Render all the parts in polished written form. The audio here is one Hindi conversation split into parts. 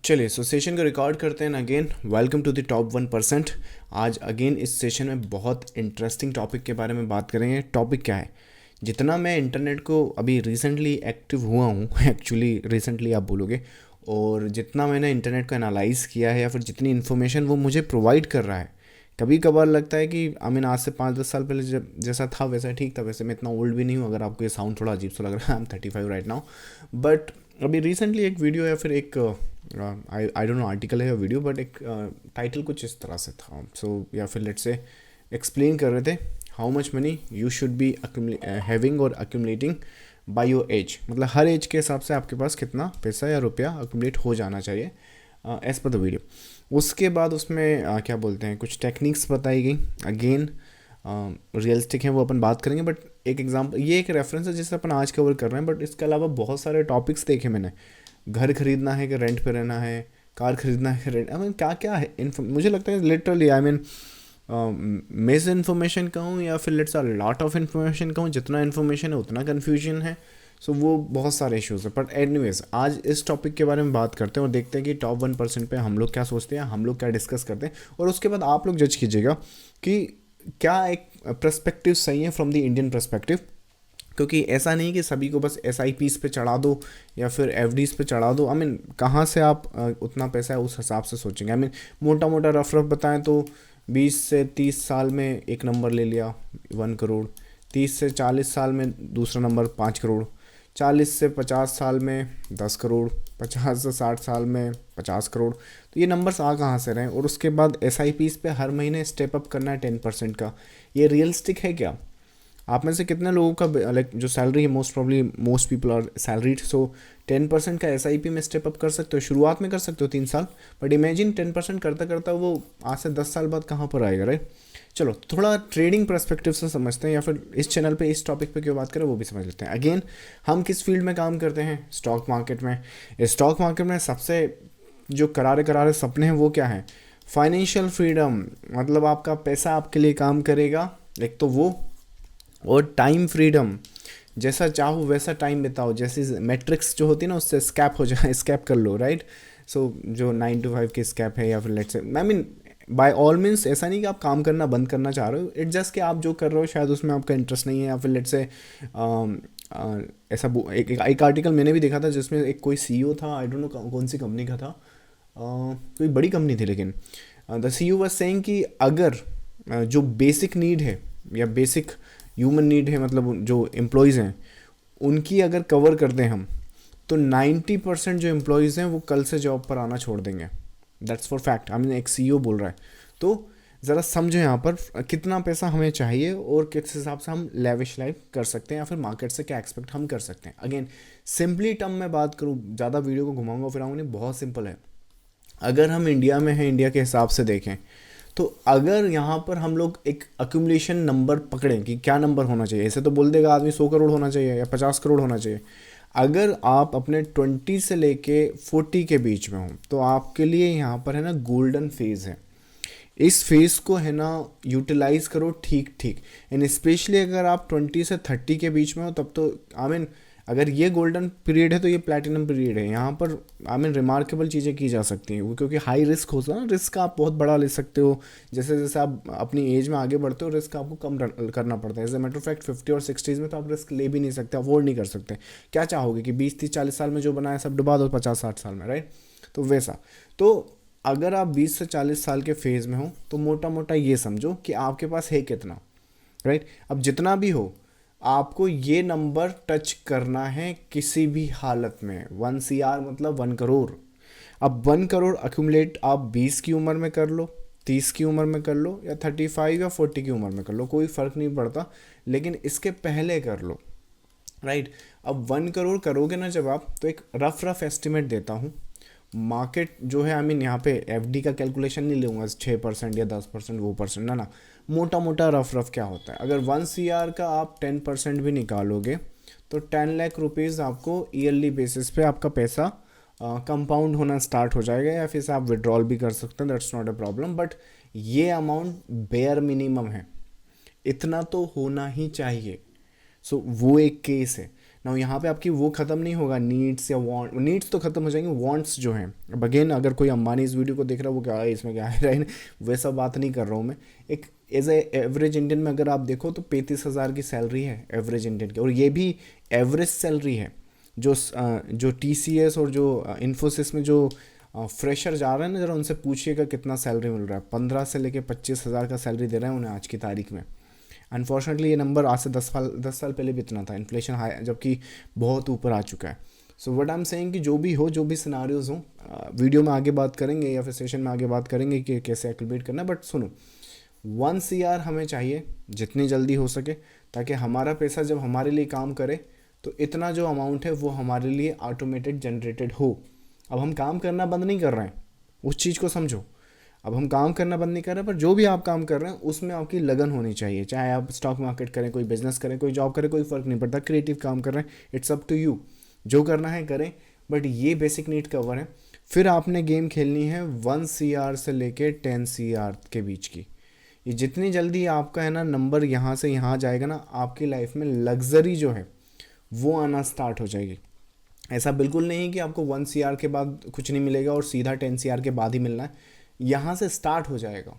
चलिए सेशन को रिकॉर्ड करते हैं again. Welcome to the top 1%। आज अगेन इस सेशन में बहुत इंटरेस्टिंग टॉपिक के बारे में बात करेंगे। टॉपिक क्या है? जितना मैं इंटरनेट को अभी रिसेंटली एक्टिव हुआ हूँ एक्चुअली रिसेंटली आप बोलोगे, और जितना मैंने इंटरनेट को एनालाइज़ किया है या फिर जितनी इन्फॉर्मेशन वो मुझे प्रोवाइड कर रहा है, कभी कभार लगता है कि आज से 5-10 साल पहले जब जैसा था वैसा ठीक था। वैसे मैं इतना ओल्ड भी नहीं हूँ, अगर आपको ये साउंड थोड़ा अजीब सा लग रहा है। I M 35 right now. But अभी रिसेंटली एक वीडियो या फिर एक आई डोंट नो आर्टिकल है या वीडियो, बट एक टाइटल कुछ इस तरह से था। या फिर लेट्स से एक्सप्लेन कर रहे थे how much money you should be having और अक्यूमुलेटिंग बाय योर एज। मतलब हर एज के हिसाब से आपके पास कितना पैसा या रुपया अक्यूमुलेट हो जाना चाहिए एज़ पर द वीडियो। उसके बाद उसमें क्या बोलते हैं, कुछ टेक्निक्स बताई गई। अगेन रियलिस्टिक है वो अपन बात करेंगे, बट एक एग्जांपल, ये एक रेफरेंस है जिसे अपन आज कवर कर रहे हैं। बट इसके अलावा बहुत सारे टॉपिक्स देखे मैंने। घर खरीदना है कि रेंट पे रहना है, कार खरीदना है रेंट, आई मीन क्या क्या है मुझे लगता है literally I mean miss information कहूँ या फिर let's a lot of information कहूँ। जितना इन्फॉर्मेशन है उतना कन्फ्यूजन है। सो वो बहुत सारे इश्यूज़ है। बट एनीवेज आज इस टॉपिक के बारे में बात करते हैं और देखते हैं कि टॉप 1% पे हम लोग क्या सोचते हैं, हम लोग क्या डिस्कस करते हैं, और उसके बाद आप लोग जज कीजिएगा कि क्या एक पर्सपेक्टिव सही है फ्रॉम द इंडियन पर्सपेक्टिव। क्योंकि ऐसा नहीं कि सभी को बस एस आई पीस पे चढ़ा दो या फिर एफ डीज़ पे चढ़ा दो। आई मीन कहाँ से आप उतना पैसा है उस हिसाब से सोचेंगे। आई मीन मोटा मोटा रफ रफ बताएं तो 20 से 30 साल में एक नंबर ले लिया 1 करोड़, 30 से 40 साल में दूसरा नंबर 5 करोड़, 40 से 50 साल में 10 करोड़, 50 से 60 साल में 50 करोड़। तो ये नंबर्स आ कहाँ से रहे हैं? और उसके बाद एस आई पीस पे हर महीने स्टेप अप करना है 10% का। ये रियलिस्टिक है क्या? आप में से कितने लोगों का लाइक जो सैलरी है, most probably most people are salaried, so 10% का एसआईपी में स्टेप अप कर सकते हो, शुरुआत में कर सकते हो 3 साल। बट इमेजिन 10% करता करता वो आज से 10 साल बाद कहाँ पर आएगा, राइट? चलो थोड़ा ट्रेडिंग पर्सपेक्टिव से समझते हैं, या फिर इस चैनल पे इस टॉपिक पे क्यों बात करें वो भी समझ लेते हैं। अगेन हम किस फील्ड में काम करते हैं? स्टॉक मार्केट में। स्टॉक मार्केट में सबसे जो करारे करारे सपने हैं वो क्या है? फाइनेंशियल फ्रीडम, मतलब आपका पैसा आपके लिए काम करेगा, एक तो वो, और टाइम फ्रीडम, जैसा चाहो वैसा टाइम बिताओ। जैसे मैट्रिक्स जो होती है ना, उससे स्कैप हो जाए, स्कैप कर लो, राइट? सो जो 9 to 5 की स्कैप है, या फिर let's say I mean by all means ऐसा नहीं कि आप काम करना बंद करना चाह रहे हो, इट जस्ट कि आप जो कर रहे हो शायद उसमें आपका इंटरेस्ट नहीं है, या फिर लेट्स से ऐसा एक आर्टिकल मैंने भी देखा था जिसमें एक कोई सीईओ था, आई डोंट नो कौन सी कंपनी का था, कोई बड़ी कंपनी थी, लेकिन द सीईओ वाज सेइंग कि अगर जो बेसिक नीड है या बेसिक ह्यूमन नीड है, मतलब जो एम्प्लॉयज़ हैं उनकी अगर कवर कर दें हम, तो 90% जो एम्प्लॉयज़ हैं वो कल से जॉब पर आना छोड़ देंगे। That's for fact. I mean एक सीईओ बोल रहा है। तो ज़रा समझो यहाँ पर कितना पैसा हमें चाहिए और किस हिसाब से हम लेविश लाइफ कर सकते हैं, या फिर मार्केट से क्या एक्सपेक्ट हम कर सकते हैं। अगेन सिंपली टर्म में बात करूँ, ज़्यादा वीडियो को घुमाऊंगा फिर नहीं, बहुत सिंपल है। अगर हम इंडिया में हैं, इंडिया के हिसाब से देखें, तो अगर यहाँ पर हम लोग एक अक्यूमुलेशन नंबर पकड़ें कि क्या नंबर होना चाहिए, ऐसे तो बोल देगा आदमी 100 करोड़ होना चाहिए या 50 करोड़ होना चाहिए। अगर आप अपने 20 से लेके 40 के बीच में हो, तो आपके लिए यहाँ पर है ना गोल्डन फेज़ है। इस फेज़ को है ना यूटिलाइज़ करो ठीक ठीक। एंड स्पेशली अगर आप 20 से 30 के बीच में हो, तब तो आई मीन अगर ये गोल्डन पीरियड है तो ये प्लैटिनम पीरियड है। यहाँ पर आई मीन रिमार्केबल चीज़ें की जा सकती हैं, क्योंकि हाई रिस्क होता है ना, रिस्क आप बहुत बड़ा ले सकते हो। जैसे जैसे आप अपनी एज में आगे बढ़ते हो, रिस्क आपको कम करना पड़ता है। As a matter of fact 50 और 60s में तो आप रिस्क ले भी नहीं सकते, अफोर्ड नहीं कर सकते। क्या चाहोगे कि 20-30-40 साल में जो बनाया सब डुबा दो 50-60 साल में, राइट? तो वैसा। तो अगर आप 20 से 40 साल के फेज़ में हो, तो मोटा मोटा ये समझो कि आपके पास है कितना, राइट? अब जितना भी हो, आपको ये नंबर टच करना है किसी भी हालत में। 1 CR मतलब 1 करोड़। अब 1 करोड़ अक्यूमुलेट आप 20 की उम्र में कर लो, 30 की उम्र में कर लो, या 35 या 40 की उम्र में कर लो, कोई फ़र्क नहीं पड़ता, लेकिन इसके पहले कर लो, राइट? अब 1 करोड़ करोगे ना जब आप, तो एक रफ रफ एस्टिमेट देता हूँ। मार्केट जो है, आई मीन यहाँ पे एफडी का कैलकुलेशन नहीं लूँगा 6% या 10% वो परसेंट, ना ना, मोटा मोटा रफ रफ क्या होता है। अगर 1 CR का आप 10% भी निकालोगे, तो 10 लाख रुपीज़ आपको ईयरली बेसिस पे आपका पैसा कंपाउंड होना स्टार्ट हो जाएगा, या फिर से आप विड्रॉल भी कर सकते हैं, that's not a problem. But ये अमाउंट बेयर मिनिमम है, इतना तो होना ही चाहिए। सो वो एक केस है। ना यहाँ पे आपकी वो ख़त्म नहीं होगा, नीड्स या वांट, नीड्स तो ख़त्म हो जाएंगे, वांट्स जो हैं। अब अगेन अगर कोई अंबानी इस वीडियो को देख रहा है, वो क्या है इसमें क्या है, राइट, वैसा बात नहीं कर रहा हूँ मैं। एक एज ए एवरेज इंडियन में अगर आप देखो तो 35,000 की सैलरी है एवरेज इंडियन की, और ये भी एवरेज सैलरी है। जो TCS और जो इन्फोसिस में जो फ्रेशर जा रहे हैं ना, ज़रा उनसे पूछिएगा कितना सैलरी मिल रहा है। 15 से लेके 25,000 का सैलरी दे रहे हैं उन्हें आज की तारीख में। अनफॉर्चुनेटली ये नंबर आज से 10 साल पहले भी इतना था, इन्फ्लेशन हाई जबकि बहुत ऊपर आ चुका है। So what I am saying कि जो भी हो, जो भी सिनारियोज हों, वीडियो में आगे बात करेंगे या फिर सेशन में आगे बात करेंगे कि कैसे एक्टिवेट करना है। बट सुनो, 1 CR हमें चाहिए जितनी जल्दी हो सके, ताकि हमारा पैसा जब हमारे लिए काम करे तो इतना जो अमाउंट है वो हमारे लिए ऑटोमेटेड जनरेटेड हो। अब हम काम करना बंद नहीं कर रहे हैं, उस चीज़ को समझो। अब हम काम करना बंद नहीं कर रहे, पर जो भी आप काम कर रहे हैं उसमें आपकी लगन होनी चाहिए। चाहे आप स्टॉक मार्केट करें, कोई बिजनेस करें, कोई जॉब करें, कोई फ़र्क नहीं पड़ता। क्रिएटिव काम कर रहे हैं, इट्स अप टू यू, जो करना है करें। बट ये बेसिक नीड कवर है। फिर आपने गेम खेलनी है 1 CR से लेके 10 CR के बीच की। ये जितनी जल्दी आपका है ना नंबर यहाँ से यहाँ जाएगा ना, आपकी लाइफ में लग्जरी जो है वो आना स्टार्ट हो जाएगी। ऐसा बिल्कुल नहीं है कि आपको 1 CR के बाद कुछ नहीं मिलेगा और सीधा 10 CR के बाद ही मिलना है। यहाँ से स्टार्ट हो जाएगा।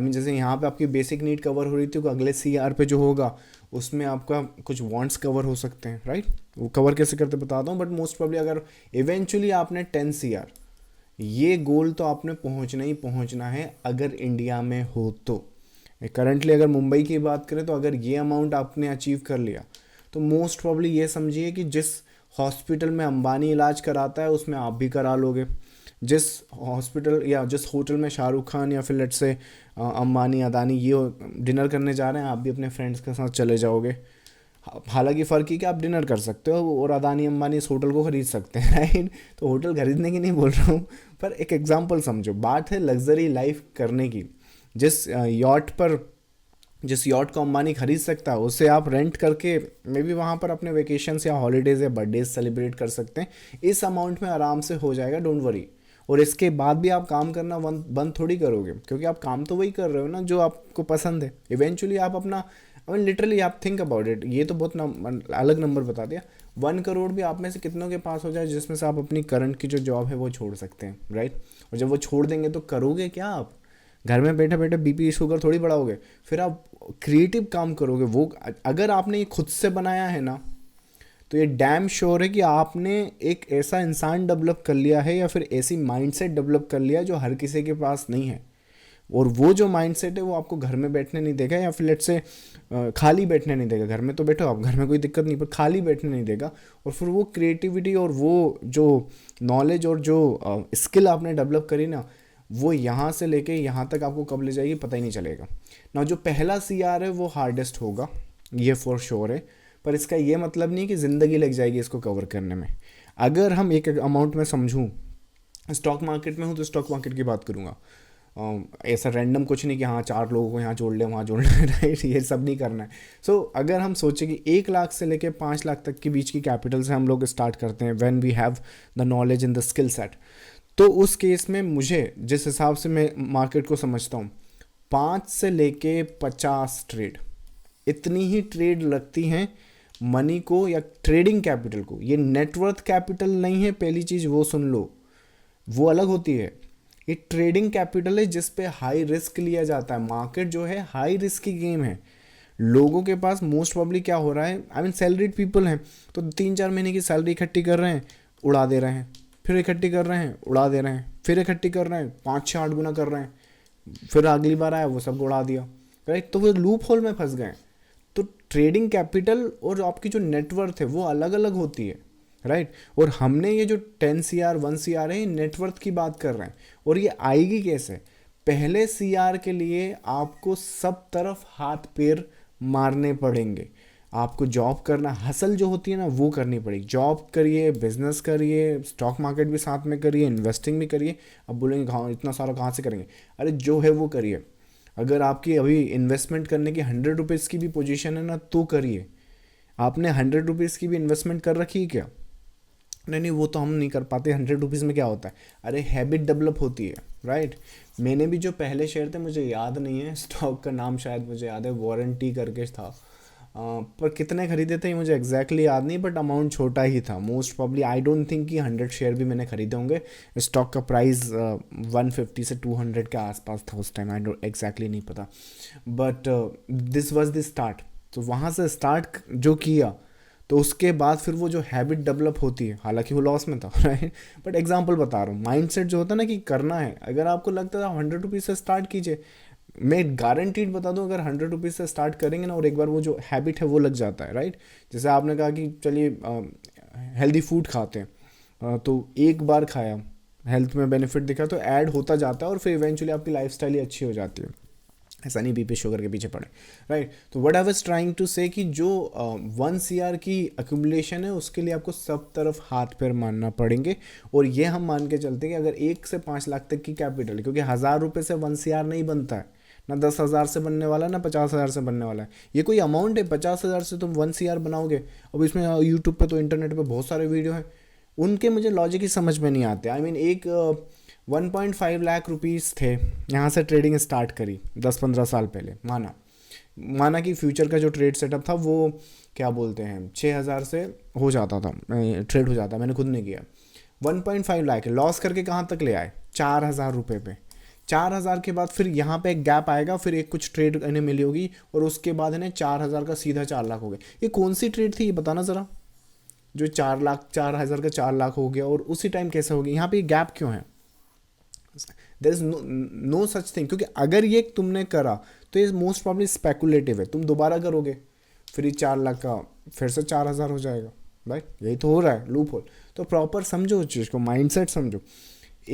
जैसे यहाँ पे आपकी बेसिक नीड कवर हो रही थी, तो अगले CR पे जो होगा उसमें आपका कुछ वांट्स कवर हो सकते हैं, राइट। वो कवर कैसे करते बताता हूँ। बट मोस्ट प्रॉब्ली अगर इवेंचुअली आपने 10 CR, ये गोल तो आपने पहुँचना ही पहुँचना है अगर इंडिया में हो तो। करंटली अगर मुंबई की बात करें तो अगर ये अमाउंट आपने अचीव कर लिया तो मोस्ट प्रॉब्ली ये समझिए कि जिस हॉस्पिटल में अंबानी इलाज कराता है उसमें आप भी करा लोगे। जिस हॉस्पिटल या जिस होटल में शाहरुख खान या फिर लेट्स से अंबानी अदानी ये डिनर करने जा रहे हैं, आप भी अपने फ्रेंड्स के साथ चले जाओगे। हालांकि फ़र्क ही कि आप डिनर कर सकते हो और अदानी अंबानी इस होटल को ख़रीद सकते हैं, राइट। तो होटल ख़रीदने की नहीं बोल रहा हूँ, पर एक एग्जांपल समझो। बात है लग्जरी लाइफ करने की। जिस यॉट को अंबानी खरीद सकता है उसे आप रेंट करके मे बी वहाँ पर अपने वेकेशंस या हॉलीडेज़ या बर्थडेज सेलिब्रेट कर सकते हैं। इस अमाउंट में आराम से हो जाएगा, डोंट वरी। और इसके बाद भी आप काम करना बंद थोड़ी करोगे, क्योंकि आप काम तो वही कर रहे हो ना जो आपको पसंद है। इवेंचुअली आप अपना लिटरली आप थिंक अबाउट इट, ये तो बहुत अलग नंबर बता दिया। 1 करोड़ भी आप में से कितनों के पास हो जाए जिसमें से आप अपनी करंट की जो जॉब है वो छोड़ सकते हैं, राइट। और जब वो छोड़ देंगे तो करोगे क्या आप? घर में बैठे बैठे BP शुगर थोड़ी बढ़ाओगे। फिर आप क्रिएटिव काम करोगे। वो अगर आपने ये खुद से बनाया है ना, तो ये डैम श्योर है कि आपने एक ऐसा इंसान डेवलप कर लिया है या फिर ऐसी माइंडसेट डेवलप कर लिया जो हर किसी के पास नहीं है। और वो जो माइंडसेट है वो आपको घर में बैठने नहीं देगा, या फिर लेट्स से खाली बैठने नहीं देगा। घर में तो बैठो आप, घर में कोई दिक्कत नहीं, पर खाली बैठने नहीं देगा। और फिर वो क्रिएटिविटी और वो जो नॉलेज और जो स्किल आपने डेवलप करी ना, वो यहाँ से लेके यहाँ तक आपको कब ले जाएगी पता ही नहीं चलेगा ना। जो पहला CR है वो हार्डेस्ट होगा, ये फॉर श्योर है। पर इसका ये मतलब नहीं कि ज़िंदगी लग जाएगी इसको कवर करने में। अगर हम एक अमाउंट में समझूं, स्टॉक मार्केट में हूँ तो स्टॉक मार्केट की बात करूँगा। ऐसा रैंडम कुछ नहीं कि हाँ 4 लोगों को यहाँ जोड़ ले वहाँ जोड़ ले, राइट। ये सब नहीं करना है। सो अगर हम सोचें कि 1 लाख से लेके 5 लाख तक के बीच की कैपिटल से हम लोग स्टार्ट करते हैं, when we have the knowledge in the skill set, तो उस केस में मुझे जिस हिसाब से मैं मार्केट को समझता हूँ, 5 से लेके 50 ट्रेड, इतनी ही ट्रेड लगती हैं मनी को या ट्रेडिंग कैपिटल को। ये नेटवर्थ कैपिटल नहीं है, पहली चीज़ वो सुन लो, वो अलग होती है। ये ट्रेडिंग कैपिटल है जिस पे हाई रिस्क लिया जाता है। मार्केट जो है हाई रिस्क की गेम है। लोगों के पास मोस्ट प्रॉब्ली क्या हो रहा है, सैलरीड पीपल हैं तो 3-4 महीने की सैलरी इकट्ठी कर रहे हैं, उड़ा दे रहे हैं, फिर इकट्ठी कर रहे हैं, उड़ा दे रहे हैं, फिर इकट्ठी कर रहे हैं, 5-6-8 गुना कर रहे हैं, फिर अगली बार आया वो सब उड़ा दिया, राइट। तो वो लूप होल में फंस गए। तो ट्रेडिंग कैपिटल और आपकी जो नेटवर्थ है वो अलग अलग होती है, राइट। और हमने ये जो 10 CR 1 CR है, नेटवर्थ की बात कर रहे हैं। और ये आएगी कैसे? पहले CR के लिए आपको सब तरफ हाथ पैर मारने पड़ेंगे। आपको जॉब करना, हसल जो होती है ना वो करनी पड़ेगी। जॉब करिए, बिजनेस करिए, स्टॉक मार्केट भी साथ में करिए, इन्वेस्टिंग भी करिए। अब बोलेंगे हाँ इतना सारा कहाँ से करेंगे? अरे जो है वो करिए। अगर आपकी अभी इन्वेस्टमेंट करने की 100 रुपीज़ की भी पोजीशन है ना तो करिए। आपने 100 रुपीज़ की भी इन्वेस्टमेंट कर रखी है क्या? नहीं, वो तो हम नहीं कर पाते। 100 रुपीज़ में क्या होता है? अरे हैबिट डेवलप होती है, राइट। मैंने भी जो पहले शेयर थे, मुझे याद नहीं है स्टॉक का नाम, शायद मुझे याद है वारंटी करके था, पर कितने खरीदे थे ये मुझे एग्जैक्टली याद नहीं, बट अमाउंट छोटा ही था। Most probably I don't think कि 100 शेयर भी मैंने खरीदे होंगे। स्टॉक का प्राइस 150 से 200 के आसपास था उस टाइम, आई डोंट एग्जैक्टली नहीं पता, but this was the start. तो वहाँ से स्टार्ट जो किया, तो उसके बाद फिर वो जो हैबिट डेवलप होती है, हालांकि वो लॉस में था राइट, बट एग्जांपल बता रहा हूँ, माइंडसेट जो होता है ना कि करना है, अगर आपको लगता है 100 रुपीज़ से स्टार्ट कीजिए। मैं गारंटीड बता दूं, अगर 100 रुपीज़ से स्टार्ट करेंगे ना, और एक बार वो जो हैबिट है वो लग जाता है राइट। जैसे आपने कहा कि चलिए हेल्दी फूड खाते हैं, तो एक बार खाया, हेल्थ में बेनिफिट दिखा, तो ऐड होता जाता है और फिर इवेंचुअली आपकी लाइफस्टाइल ही अच्छी हो जाती है। ऐसा नहीं बीपी शुगर के पीछे पड़े राइट। तो what I was trying to say कि जो 1 CR की अक्यूमुलेशन है, उसके लिए आपको सब तरफ हाथ पैर मारना पड़ेंगे। और ये हम मान के चलते हैं कि अगर 1 से 5 लाख तक की कैपिटल, क्योंकि 1000 रुपये से 1 CR नहीं बनता है, ना 10,000 से बनने वाला, ना 50,000 से बनने वाला है। ये कोई अमाउंट है, 50,000 से तुम 1 CR बनाओगे। अब इसमें यूट्यूब पे तो इंटरनेट पे बहुत सारे वीडियो हैं, उनके मुझे लॉजिक ही समझ में नहीं आते। आई मीन एक 1.5 लाख रुपीज़ थे, यहाँ से ट्रेडिंग स्टार्ट करी 10-15 साल पहले। माना कि फ्यूचर का जो ट्रेड सेटअप था वो क्या बोलते हैं 6,000 से हो जाता था, ट्रेड हो जाता, मैंने खुद नहीं किया। 1.5 लाख लॉस करके कहाँ तक ले आए, 4,000 रुपये पे। 4,000 के बाद फिर यहाँ पे एक गैप आएगा, फिर एक कुछ ट्रेड इन्हें मिली होगी, और उसके बाद इन्हें 4,000 का सीधा 4 लाख हो गया। ये कौन सी ट्रेड थी ये बताना ज़रा, जो 4,000 का 4 लाख हो गया, और उसी टाइम कैसे हो गया, यहाँ पे गैप क्यों है। There is no such thing, क्योंकि अगर ये तुमने करा तो ये मोस्ट प्रॉब्ली स्पेकुलेटिव है, तुम दोबारा करोगे फिर ये 4 लाख का फिर से 4,000 हो जाएगा राइट। यही तो हो रहा है लूप होल। तो प्रॉपर समझो उस चीज़ को, माइंडसेट समझो।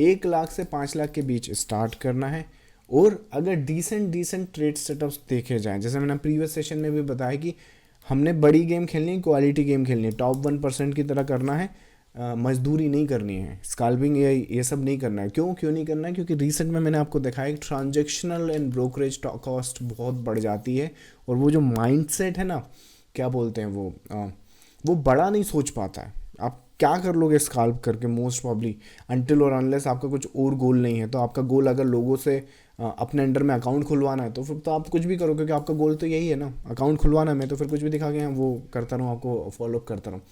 1 लाख से 5 लाख के बीच स्टार्ट करना है, और अगर डिसेंट ट्रेड सेटअप्स देखे जाएं, जैसे मैंने प्रीवियस सेशन में भी बताया कि हमने बड़ी गेम खेलनी है, क्वालिटी गेम खेलनी है, टॉप 1% की तरह करना है, मजदूरी नहीं करनी है, स्काल्पिंग ये सब नहीं करना है। क्यों नहीं करना है, क्योंकि रिसेंट में मैंने आपको दिखाया कि ट्रांजेक्शनल एंड ब्रोकरेज कॉस्ट बहुत बढ़ जाती है, और वो जो माइंडसेट है ना, क्या बोलते हैं वो बड़ा नहीं सोच पाता है। आप क्या कर लोगे स्काल्प करके, मोस्ट प्रॉब्ली अनटिल और अनलेस आपका कुछ और गोल नहीं है। तो आपका गोल अगर लोगों से अपने अंडर में अकाउंट खुलवाना है, तो फिर तो आप कुछ भी करो, क्योंकि आपका गोल तो यही है ना, अकाउंट खुलवाना है। मैं तो फिर कुछ भी दिखा के वो करता रहूँ, आपको फॉलोअप करता रहूँ।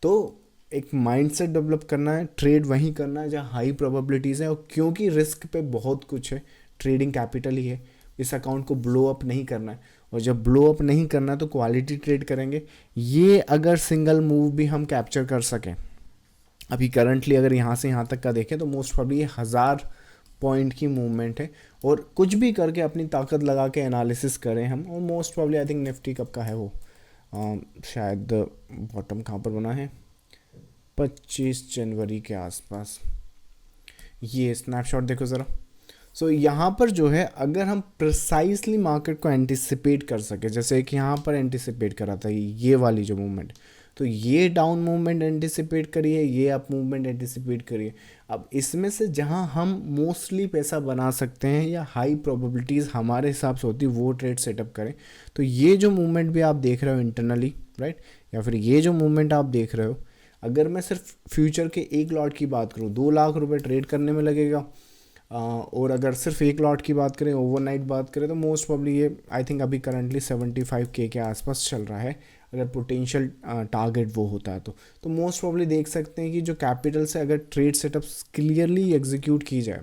तो एक माइंडसेट डेवलप करना है, ट्रेड वहीं करना है जहाँ हाई प्रोबेबिलिटीज़ है, और क्योंकि रिस्क पे बहुत कुछ है, ट्रेडिंग कैपिटल ही है, इस अकाउंट को ब्लो अप नहीं करना है। और जब ब्लो अप नहीं करना है तो क्वालिटी ट्रेड करेंगे। ये अगर सिंगल मूव भी हम कैप्चर कर सकें, अभी करंटली अगर यहाँ से यहाँ तक का देखें, तो मोस्ट प्रॉब्ली ये 1000 पॉइंट की मूवमेंट है, और कुछ भी करके अपनी ताकत लगा के एनालिसिस करें हम, और most probably I think Nifty कब का है वो, शायद बॉटम कहाँ पर बना है, 25 जनवरी के आसपास। ये स्नैपशॉट देखो ज़रा। सो यहाँ पर जो है, अगर हम प्रिसाइसली मार्केट को एंटिसिपेट कर सके, जैसे कि यहाँ पर एंटिसिपेट करा था ये वाली जो मूवमेंट, तो ये डाउन मूवमेंट एंटिसिपेट करिए, ये अप मूवमेंट एंटिसिपेट करिए। अब इसमें से जहाँ हम मोस्टली पैसा बना सकते हैं, या हाई प्रोबेबिलिटीज़ हमारे हिसाब से होती है, वो ट्रेड सेटअप करें। तो ये जो मूवमेंट भी आप देख रहे हो इंटरनली राइट, या फिर ये जो मूवमेंट आप देख रहे हो, अगर मैं सिर्फ फ्यूचर के एक लॉट की बात करूँ, 2 लाख रुपए ट्रेड करने में लगेगा। और अगर सिर्फ एक लॉट की बात करें, ओवरनाइट बात करें, तो मोस्ट प्रॉब्ली ये आई थिंक अभी करंटली 75K के आसपास चल रहा है, अगर पोटेंशियल टारगेट वो होता है तो मोस्ट प्रॉब्ली देख सकते हैं कि जो कैपिटल से अगर ट्रेड सेटअप्स क्लियरली एग्जीक्यूट की जाए,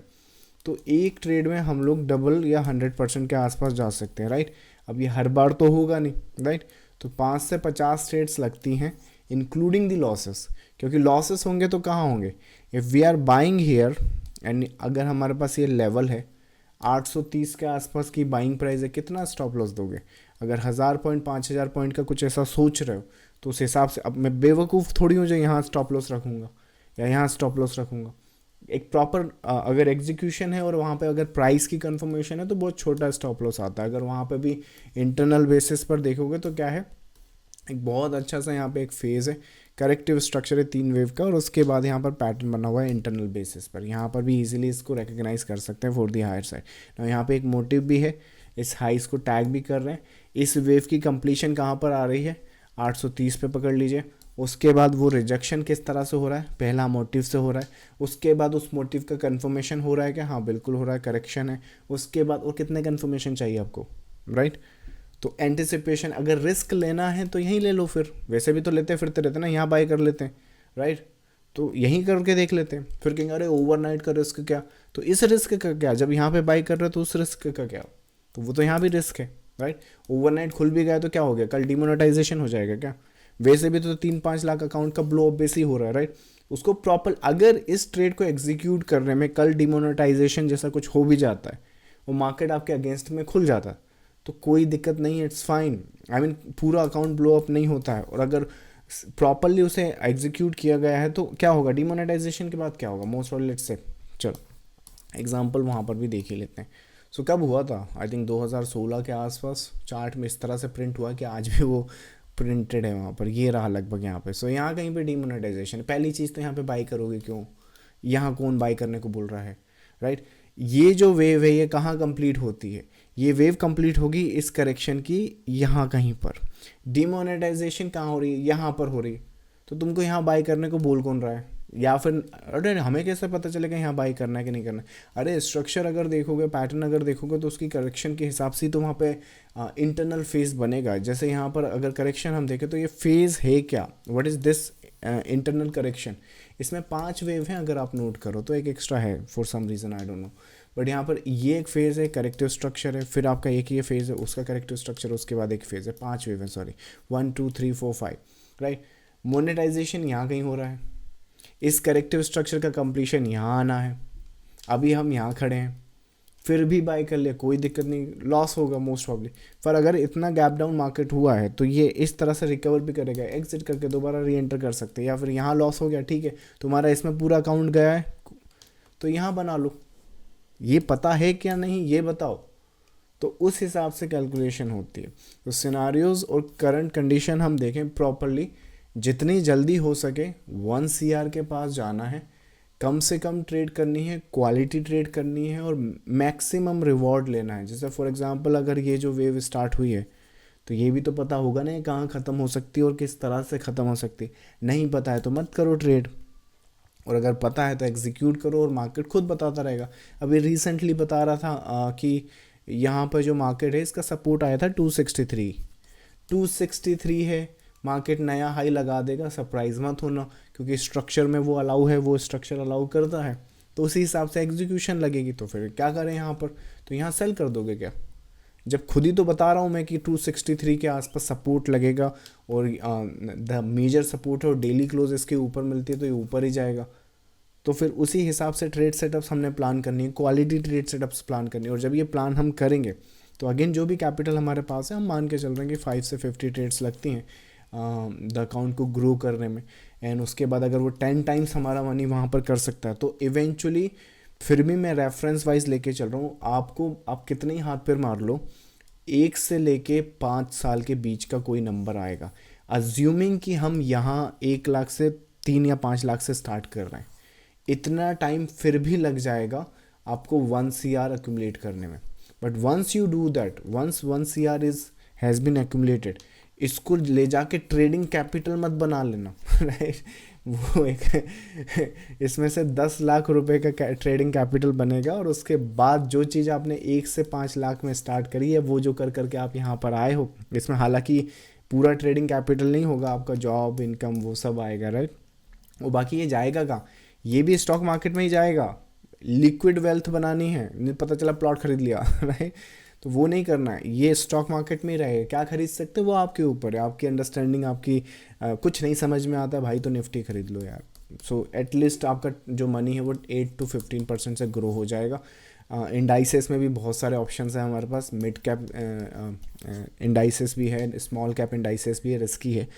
तो एक ट्रेड में हम लोग डबल या 100% के आसपास जा सकते हैं राइट। अब ये हर बार तो होगा नहीं राइट, तो 5 से 50 ट्रेड्स लगती हैं, इंक्लूडिंग द लॉसेस, क्योंकि लॉसेस होंगे तो कहाँ होंगे, if we are buying here, and अगर हमारे पास ये लेवल है 830 के आसपास की बाइंग प्राइस है, कितना स्टॉप लॉस दोगे। अगर 1000 पॉइंट 5000 पॉइंट का कुछ ऐसा सोच रहे हो, तो उस हिसाब से, अब मैं बेवकूफ़ थोड़ी हूँ जो यहाँ स्टॉप लॉस रखूँगा या यहाँ स्टॉप लॉस रखूँगा। एक प्रॉपर अगर एग्जीक्यूशन है और वहाँ पे अगर प्राइस की कंफर्मेशन है, तो बहुत छोटा स्टॉप लॉस आता है। अगर वहाँ पे भी इंटरनल बेसिस पर देखोगे तो क्या है, एक बहुत अच्छा सा यहाँ पे एक फेज़ है, करेक्टिव स्ट्रक्चर है 3 वेव का, और उसके बाद यहाँ पर पैटर्न बना हुआ है इंटरनल बेसिस पर। यहाँ पर भी इजीली इसको रिकग्नाइज कर सकते हैं फॉर दी हायर साइड। यहाँ पे एक मोटिव भी है, इस हाइस को टैग भी कर रहे हैं। इस वेव की कंप्लीशन कहाँ पर आ रही है, 830 पे पकड़ लीजिए। उसके बाद वो रिजेक्शन किस तरह से हो रहा है, पहला मोटिव से हो रहा है, उसके बाद उस मोटिव का कंफर्मेशन हो रहा है कि हाँ बिल्कुल हो रहा है, करेक्शन है। उसके बाद और कितने कंफर्मेशन चाहिए आपको राइट, तो एंटिसिपेशन, अगर रिस्क लेना है तो यहीं ले लो, फिर वैसे भी तो लेते फिरते रहते ना, यहाँ बाय कर लेते हैं, राइट। तो यहीं करके देख लेते हैं, फिर कहेंगे अरे ओवरनाइट का रिस्क क्या, तो इस रिस्क का क्या, जब यहाँ पे बाय कर रहे हो तो उस रिस्क का क्या, तो वो तो यहाँ भी रिस्क है, राइट। ओवरनाइट खुल भी गया तो क्या हो गया, कल डिमोनेटाइजेशन हो जाएगा क्या, वैसे भी तो 3-5 लाख अकाउंट का ब्लो बेस हो रहा है, राइट। उसको प्रॉपर, अगर इस ट्रेड को एग्जीक्यूट करने में कल डिमोनेटाइजेशन जैसा कुछ हो भी जाता है, वो मार्केट आपके अगेंस्ट में खुल जाता है, तो कोई दिक्कत नहीं है, इट्स फाइन। आई मीन पूरा अकाउंट ब्लो अप नहीं होता है, और अगर प्रॉपरली उसे एग्जीक्यूट किया गया है तो क्या होगा, डिमोनेटाइजेशन के बाद क्या होगा, मोस्ट ऑफ लेट्स से, चलो एग्जांपल वहाँ पर भी देख ही लेते हैं। सो कब हुआ था, आई थिंक 2016 के आसपास, चार्ट में इस तरह से प्रिंट हुआ कि आज भी वो प्रिंटेड है वहाँ पर, ये रहा लगभग यहाँ पे। सो यहाँ कहीं पे डिमोनेटाइजेशन, पहली चीज़ तो यहाँ पे बाई करोगे क्यों, यहाँ कौन बाई करने को बोल रहा है, राइट। ये जो वेव है ये कहाँ कंप्लीट होती है, ये वेव कंप्लीट होगी इस करेक्शन की यहाँ कहीं पर। डिमोनेटाइजेशन कहाँ हो रही है, यहाँ पर हो रही है, तो तुमको यहाँ बाई करने को बोल कौन रहा है, या फिर अरे हमें कैसे पता चलेगा यहाँ बाई करना है कि नहीं करना है। अरे स्ट्रक्चर अगर देखोगे, पैटर्न अगर देखोगे, तो उसकी करेक्शन के हिसाब से तो वहाँ पे इंटरनल फेज बनेगा। जैसे यहाँ पर अगर करेक्शन हम देखें तो ये फेज है क्या, what is this internal correction, इसमें 5 वेव हैं अगर आप नोट करो, तो एक एक्स्ट्रा है for some reason, I don't know, but यहाँ पर ये एक फेज़ है, करेक्टिव स्ट्रक्चर है, फिर आपका एक ये फेज़ है, उसका करेक्टिव स्ट्रक्चर, उसके बाद एक फेज़ है, 5 वेव है, सॉरी 1 2 3 4 5, राइट। मोनेटाइजेशन यहाँ कहीं हो रहा है, इस करेक्टिव स्ट्रक्चर का कंप्लीशन यहाँ आना है, अभी हम यहाँ खड़े हैं, फिर भी बाय कर लिया कोई दिक्कत नहीं, लॉस होगा मोस्ट प्रॉब्ली, पर अगर इतना गैप डाउन मार्केट हुआ है तो ये इस तरह से रिकवर भी करेगा, एग्जिट करके दोबारा री एंटर कर सकते हैं, या फिर यहाँ लॉस हो गया, ठीक है, तुम्हारा इसमें पूरा अकाउंट गया है तो यहाँ बना लो, ये पता है क्या नहीं ये बताओ, तो उस हिसाब से कैलकुलेशन होती है। तो सिनारियोज और करंट कंडीशन हम देखें प्रॉपरली, जितनी जल्दी हो सके 1 CR के पास जाना है, कम से कम ट्रेड करनी है, क्वालिटी ट्रेड करनी है, और मैक्सिमम रिवॉर्ड लेना है। जैसे फॉर एग्जांपल अगर ये जो वेव स्टार्ट हुई है, तो ये भी तो पता होगा ना कहाँ ख़त्म हो सकती है और किस तरह से ख़त्म हो सकती है, नहीं पता है तो मत करो ट्रेड, और अगर पता है तो एग्जीक्यूट करो, और मार्केट खुद बताता रहेगा। अभी रिसेंटली बता रहा था कि यहाँ पर जो मार्केट है इसका सपोर्ट आया था 263 है, मार्केट नया हाई लगा देगा, सरप्राइज मत होना, क्योंकि स्ट्रक्चर में वो अलाउ है, वो स्ट्रक्चर अलाउ करता है, तो उसी हिसाब से एग्जीक्यूशन लगेगी। तो फिर क्या करें यहाँ पर, तो यहाँ सेल कर दोगे क्या, जब खुद ही तो बता रहा हूँ मैं कि 263 के आसपास सपोर्ट लगेगा, और द मेजर सपोर्ट है और डेली क्लोज इसके ऊपर मिलती है तो ये ऊपर ही जाएगा। तो फिर उसी हिसाब से ट्रेड सेटअप्स हमने प्लान करनी है, क्वालिटी ट्रेड सेटअप्स प्लान करनी है, और जब ये प्लान हम करेंगे तो अगेन जो भी कैपिटल हमारे पास है, हम मान के चल रहे हैं कि 5 से 50 ट्रेड्स लगती हैं द अकाउंट को ग्रो करने में, एंड उसके बाद अगर वो 10 टाइम्स हमारा मनी वहाँ पर कर सकता है, तो इवेंचुअली फिर भी मैं रेफरेंस वाइज लेके चल रहा हूँ आपको, आप कितने ही हाथ पैर मार लो, 1 से लेके 5 साल के बीच का कोई नंबर आएगा, अज्यूमिंग कि हम यहाँ 1 लाख से 3 या 5 लाख से स्टार्ट कर रहे हैं, इतना टाइम फिर भी लग जाएगा आपको 1 CR एक्यूमुलेट करने में। But once you do that, once 1 CR is has been accumulated, इसको ले जाके ट्रेडिंग कैपिटल मत बना लेना, राइट। वो एक इसमें से 10 लाख रुपए का ट्रेडिंग कैपिटल बनेगा, और उसके बाद जो चीज़ आपने 1 से 5 लाख में स्टार्ट करी है, वो जो कर करके आप यहाँ पर आए हो, इसमें हालांकि पूरा ट्रेडिंग कैपिटल नहीं होगा, आपका जॉब इनकम वो सब आएगा, राइट। वो बाकी ये जाएगा कहाँ, ये भी स्टॉक मार्केट में ही जाएगा, लिक्विड वेल्थ बनानी है, नहीं पता चला प्लॉट खरीद लिया, राइट, तो वो नहीं करना है, ये स्टॉक मार्केट में ही रहेगा। क्या खरीद सकते हो वो आपके ऊपर है, आपकी अंडरस्टैंडिंग, आपकी कुछ नहीं समझ में आता है भाई तो निफ्टी खरीद लो यार, सो एटलीस्ट आपका जो मनी है वो 8 to 15% से ग्रो हो जाएगा। इंडाइसेस में भी बहुत सारे ऑप्शंस हैं हमारे पास, मिड कैप इंडाइसेस भी है, स्मॉल कैप इंडाइसेस भी है, रिस्की है,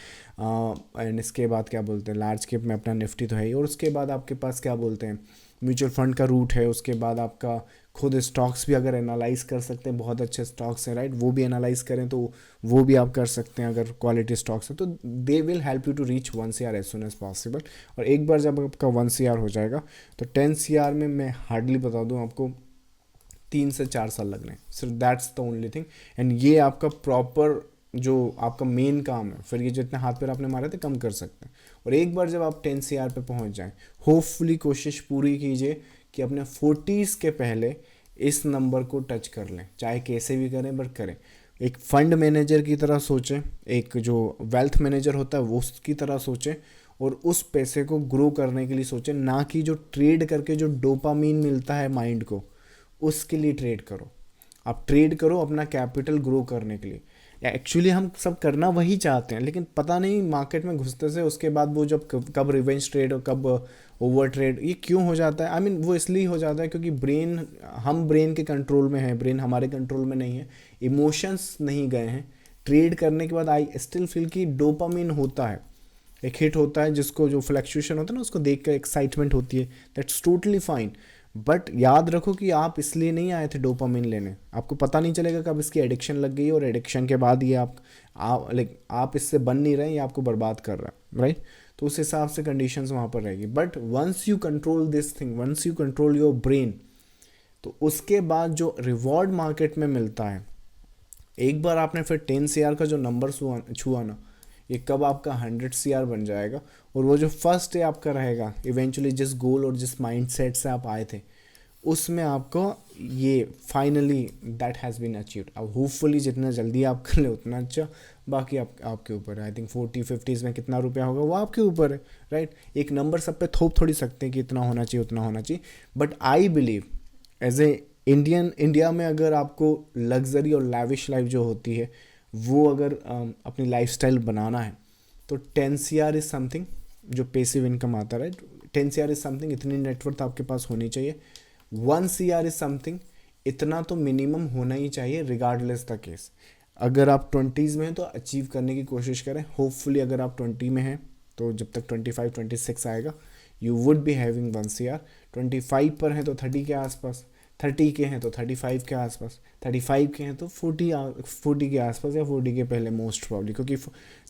एंड इसके बाद क्या बोलते हैं, लार्ज कैप में अपना निफ्टी तो है ही, और उसके बाद आपके पास क्या बोलते हैं, म्यूचुअल फंड का रूट है, उसके बाद आपका खुद स्टॉक्स भी अगर एनालाइज कर सकते हैं, बहुत अच्छे स्टॉक्स हैं, राइट, वो भी एनालाइज करें तो वो भी आप कर सकते हैं अगर क्वालिटी स्टॉक्स है, तो they will help you to reach 1 CR as soon as possible. और एक बार जब आपका 1 CR हो जाएगा तो 10 CR में मैं हार्डली बता दूँ आपको 3 से 4 साल लग रहे हैं, सिर्फ that's the only thing. And ये आपका प्रॉपर जो आपका मेन काम है, फिर ये जितने हाथ पैर आपने मारे थे कम कर सकते हैं। और एक बार जब आप 10 CR पे पहुंच जाएं, होपफुली कोशिश पूरी कीजिए कि अपने 40s के पहले इस नंबर को टच कर लें, चाहे कैसे भी करें बट करें। एक फंड मैनेजर की तरह सोचें, एक जो वेल्थ मैनेजर होता है वो उसकी तरह सोचें, और उस पैसे को ग्रो करने के लिए सोचें, ना कि जो ट्रेड करके जो डोपामीन मिलता है माइंड को उसके लिए ट्रेड करो। आप ट्रेड करो अपना कैपिटल ग्रो करने के लिए। एक्चुअली हम सब करना वही चाहते हैं, लेकिन पता नहीं मार्केट में घुसते से उसके बाद वो जब कब रिवेंज ट्रेड और कब ओवर ट्रेड ये क्यों हो जाता है। आई मीन वो इसलिए हो जाता है क्योंकि हम ब्रेन के कंट्रोल में है, ब्रेन हमारे कंट्रोल में नहीं है, इमोशंस नहीं गए हैं। ट्रेड करने के बाद आई स्टिल फील कि डोपामिन होता है, एक हिट होता है जिसको जो फ्लक्चुएशन होता है ना उसको देख कर एक्साइटमेंट होती है, दैट्स टोटली फाइन। बट याद रखो कि आप इसलिए नहीं आए थे डोपामिन लेने, आपको पता नहीं चलेगा कब इसकी एडिक्शन लग गई और एडिक्शन के बाद ये आप इससे बन नहीं रहे, ये आपको बर्बाद कर रहा है, राइट। तो उस हिसाब से कंडीशंस वहाँ पर रहेगी। But once you control this thing, once you control your brain, तो उसके बाद जो रिवॉर्ड मार्केट में मिलता है, एक बार आपने फिर 10 CR का जो नंबर छुआ ना, ये कब आपका 100 CR बन जाएगा। और वो जो फर्स्ट डे आपका रहेगा, इवेंचुअली जिस गोल और जिस माइंडसेट से आप आए थे उसमें आपको ये finally that has been achieved. अब होपफुली जितना जल्दी आप कर ले उतना अच्छा, बाकी आपके ऊपर है। आई थिंक 40-50s में कितना रुपया होगा वो आपके ऊपर है, राइट। एक नंबर सब पे थोप थोड़ी सकते हैं कि इतना होना चाहिए उतना होना चाहिए। But I believe as a India में अगर आपको लग्जरी और लैविश लाइफ जो होती है वो अगर अपनी लाइफस्टाइल बनाना है तो 10 CR इज़ समथिंग, जो पैसिव इनकम आता है, 10 CR इज़ समथिंग, इतनी नेटवर्थ आपके पास होनी चाहिए। 1 CR इज़ समथिंग, इतना तो मिनिमम होना ही चाहिए रिगार्डलेस द केस। अगर आप 20s में हैं तो अचीव करने की कोशिश करें। होपफुली अगर आप 20 में हैं तो जब तक 25-26 आएगा you would be having 1 CR। 25 पर हैं तो 30 के आसपास, 30 के हैं तो 35 के आसपास, 35 के हैं तो 40 के आसपास या 40 के पहले मोस्ट प्रॉब्ली। क्योंकि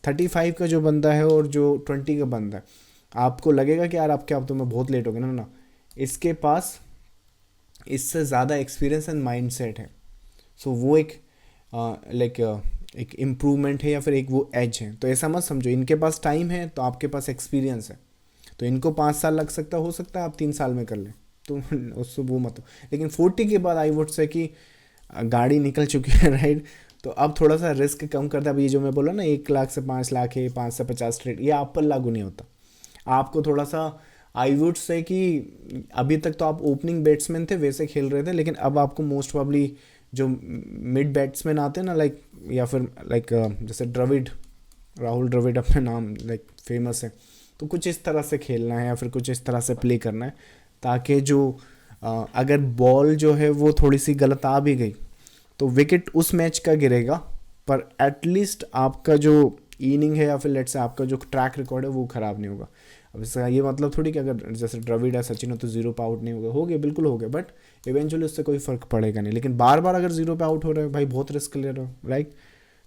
35 का जो बंदा है और जो 20 का बंदा है, आपको लगेगा कि यार आपके अब तो मैं बहुत लेट हो गया ना, इसके पास इससे ज़्यादा एक्सपीरियंस एंड माइंडसेट है। सो वो एक एक इम्प्रूवमेंट है या फिर एक वो एज है। तो ऐसा मत समझो इनके पास टाइम है तो आपके पास एक्सपीरियंस है, तो इनको 5 साल लग सकता हो सकता है आप 3 साल में कर लें, तो उससे वो मत हो। लेकिन 40 के बाद आई वुड से कि गाड़ी निकल चुकी है, राइट। तो अब थोड़ा सा रिस्क कम करता है। अब ये जो मैं बोला ना 1 लाख से 5 लाख है, 5 से 50 ट्रेड, ये आप पर लागू नहीं होता। आपको थोड़ा सा आई वुड से कि अभी तक तो आप ओपनिंग बैट्समैन थे वैसे खेल रहे थे, लेकिन अब आपको मोस्ट प्रॉब्ली जो मिड बैट्समैन आते हैं ना, या फिर जैसे राहुल द्रविड़ अपना नाम फेमस है, तो कुछ इस तरह से खेलना है या फिर कुछ इस तरह से प्ले करना है ताकि जो अगर बॉल जो है वो थोड़ी सी गलत आ भी गई तो विकेट उस मैच का गिरेगा, पर एटलीस्ट आपका जो इनिंग है या फिर लेट्स से आपका जो ट्रैक रिकॉर्ड है वो ख़राब नहीं होगा। अब इसका ये मतलब थोड़ी कि अगर जैसे द्रविड़ या सचिन हो तो 0 पे आउट नहीं हो गए, बिल्कुल हो गए, बट इवेंचुअली उससे कोई फ़र्क पड़ेगा नहीं। लेकिन बार बार अगर 0 पे आउट हो रहे हो भाई, बहुत रिस्क ले रहे हो, राइट,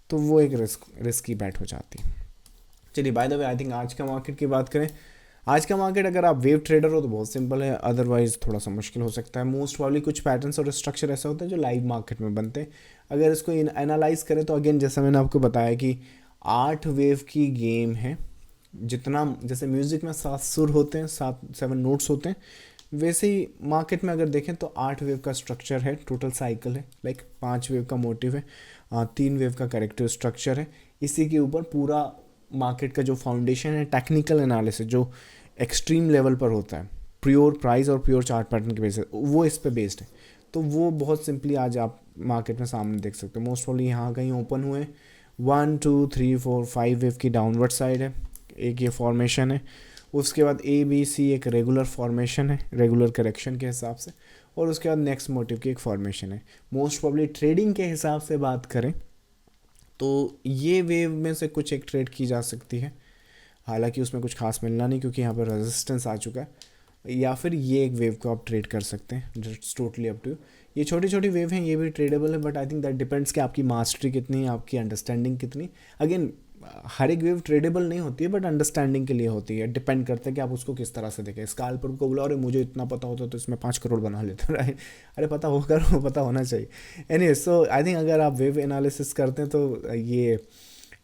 तो वो एक रिस्की बैट हो जाती है। चलिए by the way I think आज का मार्केट की बात करें। आज का मार्केट अगर आप वेव ट्रेडर हो तो बहुत सिंपल है, अदरवाइज थोड़ा सा मुश्किल हो सकता है। मोस्ट प्रॉब्ली कुछ पैटर्न्स और स्ट्रक्चर ऐसा होता है जो लाइव मार्केट में बनते हैं। अगर इसको एनालाइज करें तो अगेन जैसा मैंने आपको बताया कि 8 वेव की गेम है। जितना जैसे म्यूज़िक में 7 सुर होते हैं, 7 नोट्स होते हैं, वैसे ही मार्केट में अगर देखें तो 8 वेव का स्ट्रक्चर है, टोटल साइकिल है। 5 वेव का मोटिव है, 3 वेव का करेक्टिव स्ट्रक्चर है। इसी के ऊपर पूरा मार्केट का जो फाउंडेशन है, टेक्निकल एनालिसिस जो एक्सट्रीम लेवल पर होता है, प्योर प्राइस और प्योर चार्ट पैटर्न के बेसिस, वो इस पे बेस्ड है। तो वो बहुत सिंपली आज आप मार्केट में सामने देख सकते हो। मोस्ट प्रॉब्ली यहाँ कहीं ओपन हुए 1 2 3 4 5 वेव की डाउनवर्ड साइड है, एक ये फॉर्मेशन है। उसके बाद ABC एक रेगुलर फॉर्मेशन है, रेगुलर करेक्शन के हिसाब से, और उसके बाद नेक्स्ट मोटिव की एक फॉर्मेशन है। मोस्ट प्रॉब्ली ट्रेडिंग के हिसाब से बात करें तो ये वेव में से कुछ एक ट्रेड की जा सकती है, हालांकि उसमें कुछ खास मिलना नहीं क्योंकि यहाँ पर रेजिस्टेंस आ चुका है, या फिर ये एक वेव को आप ट्रेड कर सकते हैं, it's totally up to you. ये छोटी छोटी वेव हैं, ये भी ट्रेडेबल है, but I think that depends कि आपकी मास्टरी कितनी है, आपकी अंडरस्टैंडिंग कितनी। अगेन हर एक वेव ट्रेडेबल नहीं होती है, बट अंडरस्टैंडिंग के लिए होती है, डिपेंड करता है कि आप उसको किस तरह से देखें। स्कैल्पर को बोला अरे मुझे इतना पता होता तो इसमें 5 करोड़ बना लेते, राइट। अरे पता होकर पता होना चाहिए। एनीवे, सो आई थिंक अगर आप वेव एनालिसिस करते हैं तो ये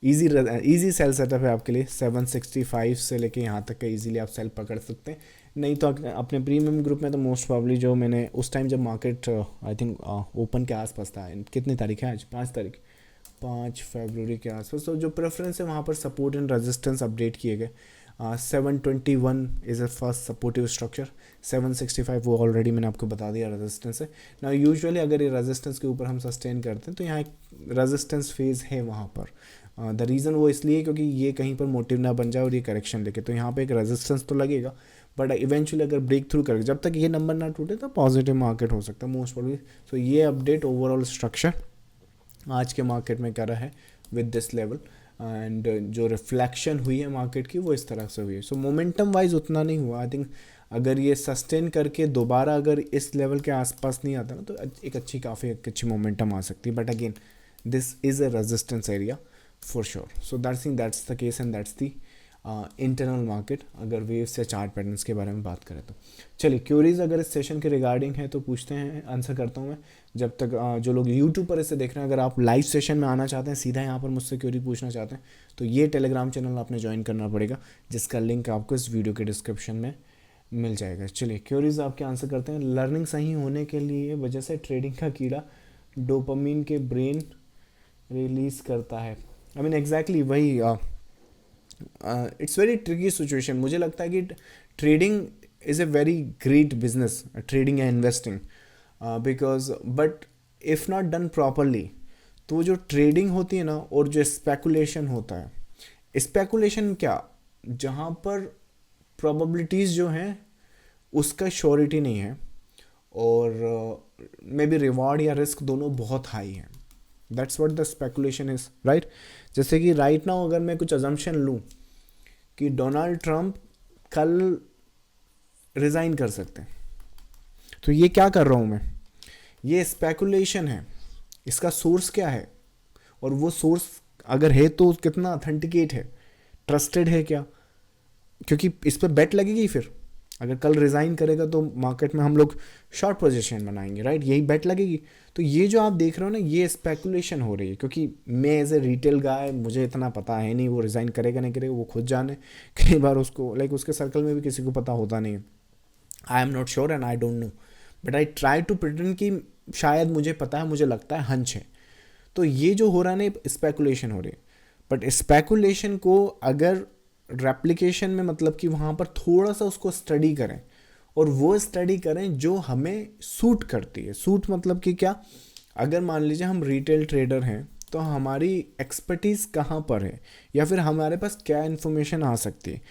ईजी सेल सेटअप है आपके लिए। 765 से लेके यहाँ तक का ईजीली आप सेल पकड़ सकते हैं। नहीं तो अपने प्रीमियम ग्रुप में तो मोस्ट प्रॉब्ली जो मैंने उस टाइम जब मार्केट आई थिंक ओपन के आसपास था, कितनी तारीख है आज, 5 तारीख, 5 फरवरी के आसपास। तो जो प्रेफरेंस है वहाँ पर सपोर्ट एंड रेजिस्टेंस अपडेट किए गए। 721 is a first supportive structure, 765 वो ऑलरेडी मैंने आपको बता दिया रेजिस्टेंस है ना। यूजुअली अगर ये रेजिस्टेंस के ऊपर हम सस्टेन करते हैं तो यहाँ एक रेजिस्टेंस फेज़ है वहाँ पर। द रीज़न वो इसलिए क्योंकि ये कहीं पर मोटिव ना बन जाए और ये करेक्शन लेके, तो यहाँ पे एक रेजिस्टेंस तो लगेगा, बट इवेंचुअली अगर ब्रेक थ्रू करेगा, जब तक ये नंबर ना टूटे तो पॉजिटिव मार्केट हो सकता है मोस्ट प्रॉब्ली। सो ये अपडेट ओवरऑल स्ट्रक्चर आज के मार्केट में करा है विद दिस लेवल, एंड जो रिफ्लेक्शन हुई है मार्केट की वो इस तरह से हुई है। सो मोमेंटम वाइज उतना नहीं हुआ। आई थिंक अगर ये सस्टेन करके दोबारा अगर इस लेवल के आसपास नहीं आता ना तो एक काफ़ी अच्छी मोमेंटम आ सकती है, but again this is a resistance area for sure. So that's the case and that's the internal market, अगर वेव्स या चार्ट पैटर्न्स के बारे में बात करें तो। चलिए क्यूरीज अगर इस सेशन के रिगार्डिंग है तो पूछते हैं, आंसर करता हूँ मैं। जब तक जो लोग यूट्यूब पर इसे देख रहे हैं, अगर आप लाइव सेशन में आना चाहते हैं, सीधा यहाँ पर मुझसे क्यूरी पूछना चाहते हैं, तो ये टेलीग्राम चैनल आपने ज्वाइन करना पड़ेगा, जिसका लिंक आपको इस वीडियो के डिस्क्रिप्शन में मिल जाएगा। चलिए क्यूरीज आपके आंसर करते हैं। लर्निंग सही होने के लिए वजह से ट्रेडिंग का कीड़ा डोपामिन के ब्रेन रिलीज़ करता है। आई मीन एग्जैक्टली वही। It's very tricky situation. मुझे लगता है कि trading is a very great business, trading या investing, because but if not done properly तो जो ट्रेडिंग होती है ना और जो स्पेकुलेशन होता है, स्पेकुलेशन क्या, जहाँ पर प्रोबेबिलिटीज़ जो हैं उसका श्योरिटी नहीं है और मे बी रिवॉर्ड या रिस्क दोनों बहुत हाई हैं। That's what the speculation is, right. जैसे कि राइट नाउ अगर मैं कुछ अजम्पशन लूँ कि डोनाल्ड ट्रंप कल रिज़ाइन कर सकते हैं, तो ये क्या कर रहा हूँ मैं, ये स्पेकुलेशन है। इसका सोर्स क्या है, और वो सोर्स अगर है तो कितना ऑथेंटिकेट है, ट्रस्टेड है क्या, क्योंकि इस पर बेट लगेगी। फिर अगर कल रिज़ाइन करेगा तो मार्केट में हम लोग शॉर्ट पोजीशन बनाएंगे, राइट, यही बेट लगेगी। तो ये जो आप देख रहे हो ना, ये स्पेकुलेशन हो रही है, क्योंकि मैं एज ए रिटेल गाय, मुझे इतना पता है नहीं वो रिज़ाइन करेगा नहीं करेगा, वो खुद जाने। कई बार उसको उसके सर्कल में भी किसी को पता होता नहीं है। I am not sure and I don't know, but I try to pretend कि शायद मुझे पता है, मुझे लगता है, हंच है। तो ये जो हो रहा है ना, स्पेकुलेशन हो रही है। बट स्पेकुलेशन को अगर रेप्लिकेशन में, मतलब कि वहाँ पर थोड़ा सा उसको स्टडी करें, और वो स्टडी करें जो हमें सूट करती है। सूट मतलब कि क्या, अगर मान लीजिए हम रिटेल ट्रेडर हैं तो हमारी एक्सपर्टीज़ कहाँ पर है, या फिर हमारे पास क्या इन्फॉर्मेशन आ सकती है।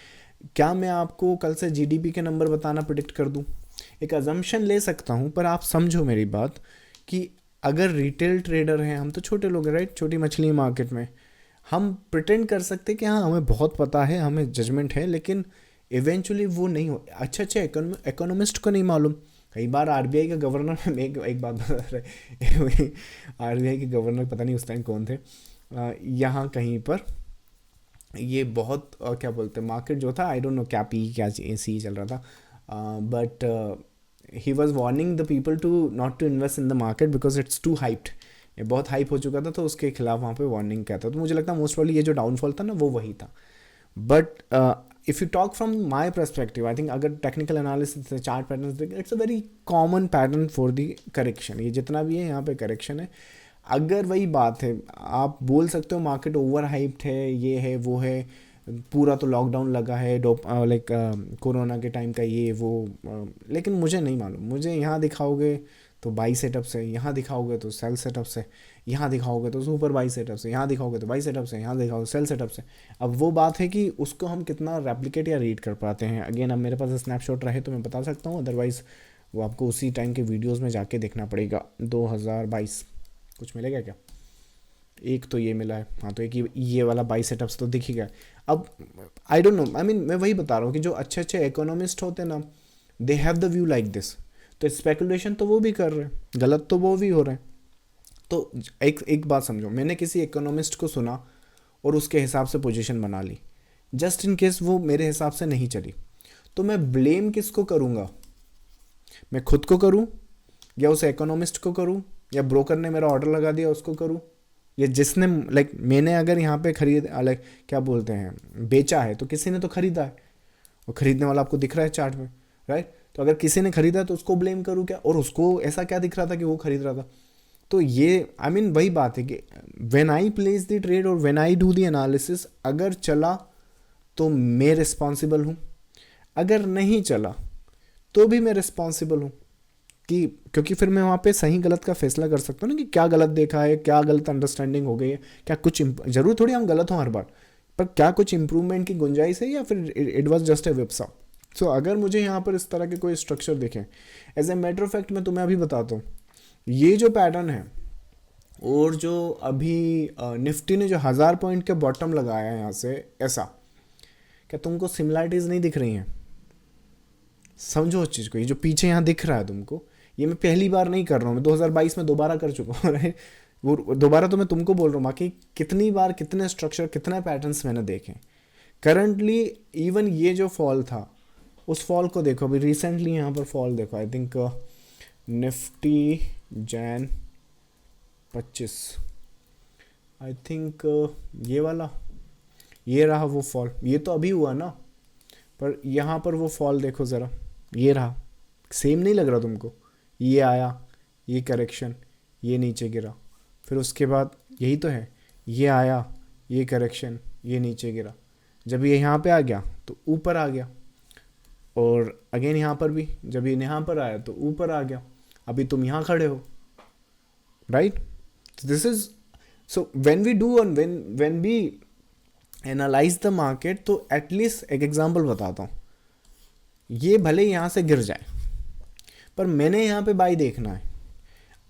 क्या मैं आपको कल से जीडीपी के नंबर बताना प्रिडिक्ट कर दूँ? एक अजम्पशन ले सकता हूँ, पर आप समझो मेरी बात कि अगर रिटेल ट्रेडर हैं, हम तो छोटे लोग हैं, राइट, छोटी मछली मार्केट में, हम प्रिटेंड कर सकते कि हाँ हमें बहुत पता है, हमें जजमेंट है, लेकिन इवेंचुअली वो नहीं हो। अच्छे इकोनॉमिस्ट को नहीं मालूम। कई बार आरबीआई का गवर्नर में एक बात बता रहे, आरबीआई के गवर्नर पता नहीं उस टाइम कौन थे, यहाँ कहीं पर ये बहुत क्या बोलते हैं, मार्केट जो था, आई डोंट नो क्या पी क्या सी चल रहा था, but he was warning the people to not to invest in the market because it's too hyped. ये बहुत हाइप हो चुका था, तो उसके खिलाफ वहाँ पे वार्निंग कहता। तो मुझे लगता है मोस्ट प्रॉब्ली ये जो डाउनफॉल था ना वो वही था। But if you talk from my perspective, I think अगर टेक्निकल एनालिसिस चार्ट पैटर्न्स देखें, it's a very common pattern for the correction. ये जितना भी है यहाँ पे करेक्शन है। अगर वही बात है, आप बोल सकते हो मार्केट ओवर हाइप्ड है, ये है वो है, पूरा तो लॉकडाउन लगा है, कोरोना के टाइम का ये वो, लेकिन मुझे नहीं मालूम। मुझे यहाँ दिखाओगे तो बाई सेटअप से, यहाँ दिखाओगे तो सेल सेटअप से, यहाँ दिखाओगे तो सुपर बाई सेटअप से, यहाँ दिखाओगे तो बाई सेटअप से, यहाँ दिखाओगे सेल सेटअप से। अब वो बात है कि उसको हम कितना रेप्लिकेट या रीड कर पाते हैं। अगेन अब मेरे पास स्नैपशॉट रहे तो मैं बता सकता हूँ, अदरवाइज़ वो आपको उसी टाइम के वीडियोज़ में जाके देखना पड़ेगा। 2022 कुछ मिलेगा क्या? एक तो ये मिला है, हाँ, तो एक ये वाला बाई सेटअप्स तो दिख ही गया। अब आई डोंट नो, आई मीन मैं वही बता रहा हूँ कि जो अच्छे इकोनॉमिस्ट होते हैं ना, they have the view like this. तो स्पेकुलेशन तो वो भी कर रहे हैं, गलत तो वो भी हो रहे हैं। तो एक बात समझो, मैंने किसी इकोनॉमिस्ट को सुना और उसके हिसाब से पोजीशन बना ली, जस्ट इन केस वो मेरे हिसाब से नहीं चली, तो मैं ब्लेम किसको करूँगा? मैं खुद को करूँ, या उस इकोनॉमिस्ट को करूँ, या ब्रोकर ने मेरा ऑर्डर लगा दिया उसको करूँ, या जिसने मैंने अगर यहाँ पे खरीद क्या बोलते हैं बेचा है, तो किसी ने तो खरीदा है, और ख़रीदने वाला आपको दिख रहा है चार्ट में, राइट। तो अगर किसी ने खरीदा तो उसको ब्लेम करूँ क्या? और उसको ऐसा क्या दिख रहा था कि वो खरीद रहा था? तो ये आई मीन वही बात है कि when I place the trade और when I do the analysis, अगर चला तो मैं रिस्पॉन्सिबल हूँ, अगर नहीं चला तो भी मैं रिस्पॉन्सिबल हूँ, कि क्योंकि फिर मैं वहाँ पे सही गलत का फैसला कर सकता हूँ ना, कि क्या गलत देखा है, क्या गलत अंडरस्टैंडिंग हो गई है, क्या कुछ जरूर थोड़ी हम गलत हों हर बार, पर क्या कुछ इंप्रूवमेंट की गुंजाइश है, या फिर इट वॉज जस्ट ए विप्सा। सो अगर मुझे यहाँ पर इस तरह के कोई स्ट्रक्चर दिखे, as a matter of fact मैं तुम्हें अभी बताता हूँ, ये जो पैटर्न है और जो अभी निफ्टी ने जो 1000 पॉइंट के बॉटम लगाया है यहाँ से, ऐसा क्या तुमको सिमिलरिटीज़ नहीं दिख रही हैं? समझो उस चीज़ को, ये जो पीछे यहाँ दिख रहा है तुमको, ये मैं पहली बार नहीं कर रहा हूँ, मैं 2022 में दोबारा कर चुका हूँ राइट। वो दोबारा तो मैं तुमको बोल रहा हूँ, बाकी कितनी बार कितने स्ट्रक्चर कितने पैटर्न्स मैंने देखे। करंटली इवन ये जो फॉल था, उस फॉल को देखो, अभी रिसेंटली यहाँ पर फॉल देखो, I think Nifty Jan 25, I think ये वाला, ये रहा वो फॉल, ये तो अभी हुआ ना, पर यहाँ पर वो फॉल देखो ज़रा, ये रहा, सेम नहीं लग रहा तुमको? ये आया, ये करेक्शन, ये नीचे गिरा, फिर उसके बाद यही तो है, ये आया, ये करेक्शन, ये नीचे गिरा, जब ये यहाँ पे आ गया तो ऊपर आ गया, और अगेन यहाँ पर भी जब ये यहाँ पर आया तो ऊपर आ गया, अभी तुम यहाँ खड़े हो, right. This is, so when we do और when we analyse the market, तो एटलीस्ट एक एग्जांपल बताता हूँ, ये भले यहाँ से गिर जाए पर मैंने यहाँ पे बाई देखना है,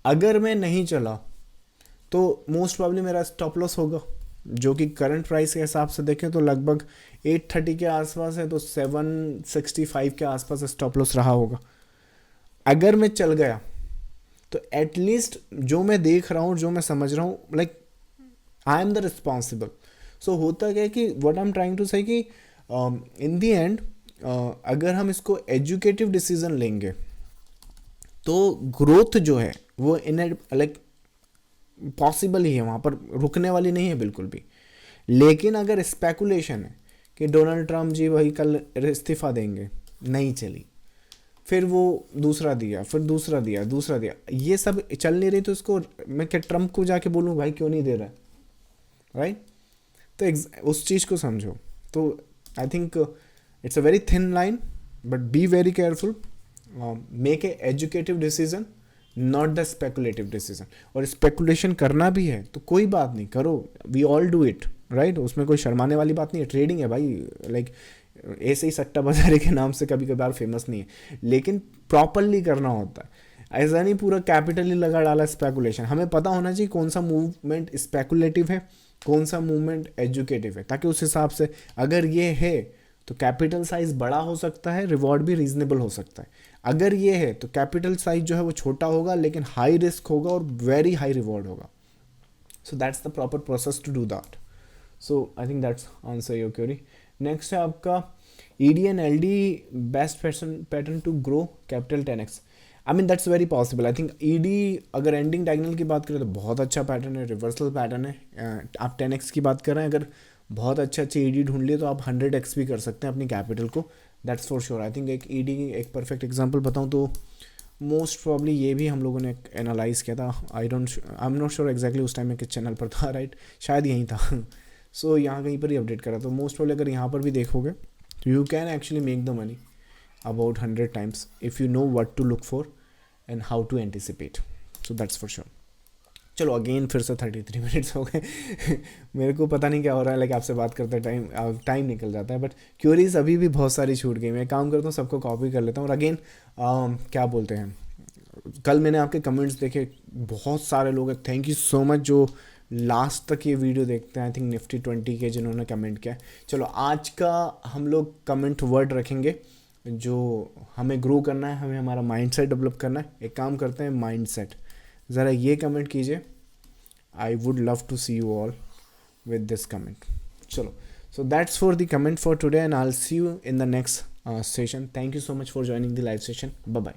अगर मैं नहीं चला तो मोस्ट प्रॉब्ली मेरा स्टॉप लॉस होगा, जो कि करंट प्राइस के हिसाब से देखें तो लगभग 830 के आसपास है, तो 765 के आसपास स्टॉप लॉस रहा होगा। अगर मैं चल गया तो एटलीस्ट जो मैं देख रहा हूँ, जो मैं समझ रहा हूँ, like I am the responsible. So होता क्या है कि what I am trying to say कि इन द एंड अगर हम इसको एजुकेटिव डिसीजन लेंगे तो ग्रोथ जो है वो इन लाइक पॉसिबल ही है, वहाँ पर रुकने वाली नहीं है बिल्कुल भी। लेकिन अगर स्पेकुलेशन है कि डोनाल्ड ट्रम्प जी वही कल इस्तीफ़ा देंगे, नहीं चली, फिर वो दूसरा दिया, फिर दूसरा दिया, दूसरा दिया, ये सब चल नहीं रही, तो इसको मैं क्या ट्रम्प को जाके बोलूँ भाई क्यों नहीं दे रहा है, राइट। तो उस चीज़ को समझो। तो I think it's a very thin line, but be very careful, make a educative decision, not the speculative decision. और स्पेकुलेशन करना भी है तो कोई बात नहीं, करो, we all do it, right. उसमें कोई शर्माने वाली बात नहीं है, ट्रेडिंग है भाई, लाइक ऐसे ही सट्टा बाजारी के नाम से कभी कभार फेमस नहीं है, लेकिन प्रॉपरली करना होता है। ऐसा नहीं पूरा कैपिटल ही लगा डाला स्पेकुलेशन, हमें पता होना चाहिए कौन सा मूवमेंट स्पेकुलेटिव है, कौन सा मूवमेंट एजुकेटिव है, ताकि उस हिसाब से अगर ये है तो कैपिटल साइज बड़ा हो सकता है, रिवॉर्ड भी रीजनेबल हो सकता है। अगर ये है तो कैपिटल साइज जो है वो छोटा होगा, लेकिन हाई रिस्क होगा और वेरी हाई रिवॉर्ड होगा। So that's the proper process to do that. So I think that's answer your query. Next है आपका ED and LD best pattern to grow capital 10x। I mean that's very possible. I think ED अगर एंडिंग डायगोनल की बात करें तो बहुत अच्छा पैटर्न है, रिवर्सल पैटर्न है। आप 10x की बात कर रहे हैं, अगर बहुत अच्छे ED ढूंढ लिए तो आप 100x भी कर सकते हैं अपनी कैपिटल को, that's for sure. I think एक ED एक परफेक्ट एग्जांपल बताऊं तो मोस्ट प्रॉब्ली ये भी हम लोगों ने एनालाइज किया था, आई एम नॉट श्योर एग्जैक्टली उस टाइम में किस चैनल पर था, राइट, शायद यहीं था। सो यहाँ कहीं पर ही अपडेट करा, तो मोस्ट प्रॉब्ली अगर यहाँ पर भी देखोगे तो you can actually make the money about 100 times if you know what to look for and how to anticipate. So that's for sure. चलो अगेन फिर से 33 मिनट्स हो गए। मेरे को पता नहीं क्या हो रहा है, लाइक आपसे बात करते टाइम निकल जाता है, बट क्यूरीज अभी भी बहुत सारी छूट गई। मैं काम करता हूँ, सबको कॉपी कर लेता हूँ। और अगेन क्या बोलते हैं, कल मैंने आपके कमेंट्स देखे, बहुत सारे लोग, थैंक यू सो मच जो लास्ट तक ये वीडियो देखते हैं। आई थिंक निफ्टी 20 के जिन्होंने कमेंट किया। चलो आज का हम लोग कमेंट वर्ड रखेंगे, जो हमें ग्रो करना है, हमें हमारा माइंडसेट डेवलप करना है। एक काम करते हैं, माइंडसेट, ज़रा ये कमेंट कीजिए, I would love to see you all with this comment. चलो, so that's for the comment for today and I will see you in the next session. Thank you so much for joining the live session. Bye bye.